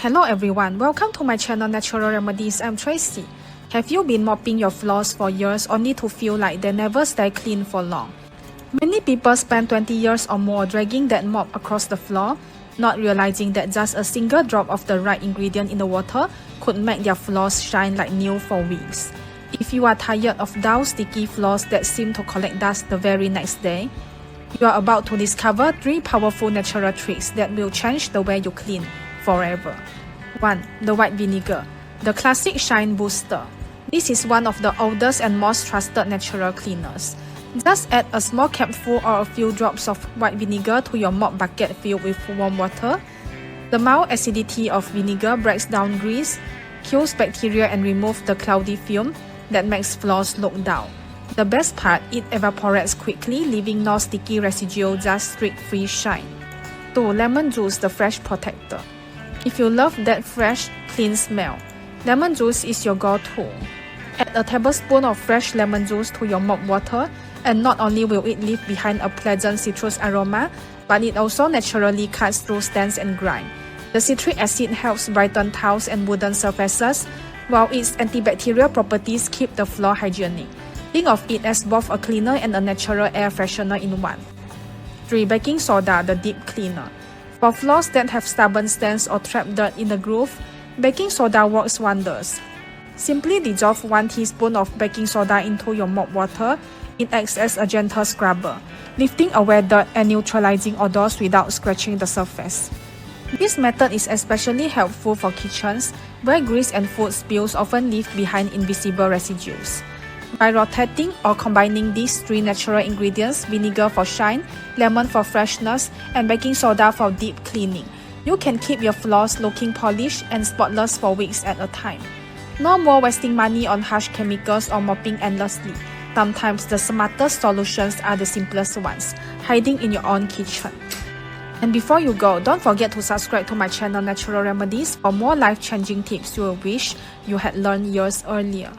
Hello everyone, welcome to my channel Natural Remedies. I'm Tracy. Have you been mopping your floors for years only to feel like they never stay clean for long? Many people spend 20 years or more dragging that mop across the floor, not realizing that just a single drop of the right ingredient in the water could make their floors shine like new for weeks. If you are tired of dull, sticky floors that seem to collect dust the very next day, you are about to discover 3 powerful natural tricks that will change the way you clean forever. 1. The white vinegar, the classic shine booster. This is one of the oldest and most trusted natural cleaners. Just add a small capful or a few drops of white vinegar to your mop bucket filled with warm water. The mild acidity of vinegar breaks down grease, kills bacteria and removes the cloudy film that makes floors look dull. The best part, it evaporates quickly, leaving no sticky residue, just streak-free shine. 2. Lemon juice, the fresh protector. If you love that fresh, clean smell, lemon juice is your go-to. Add a tablespoon of fresh lemon juice to your mop water, and not only will it leave behind a pleasant citrus aroma, but it also naturally cuts through stains and grime. The citric acid helps brighten tiles and wooden surfaces, while its antibacterial properties keep the floor hygienic. Think of it as both a cleaner and a natural air freshener in one. 3. Baking soda, the deep cleaner. For floors that have stubborn stains or trapped dirt in the groove, baking soda works wonders. Simply dissolve 1 teaspoon of baking soda into your mop water. It acts as a gentle scrubber, lifting away dirt and neutralizing odors without scratching the surface. This method is especially helpful for kitchens, where grease and food spills often leave behind invisible residues. By rotating or combining these 3 natural ingredients, vinegar for shine, lemon for freshness, and baking soda for deep cleaning, you can keep your floors looking polished and spotless for weeks at a time. No more wasting money on harsh chemicals or mopping endlessly. Sometimes the smartest solutions are the simplest ones, hiding in your own kitchen. And before you go, don't forget to subscribe to my channel Natural Remedies for more life-changing tips you will wish you had learned years earlier.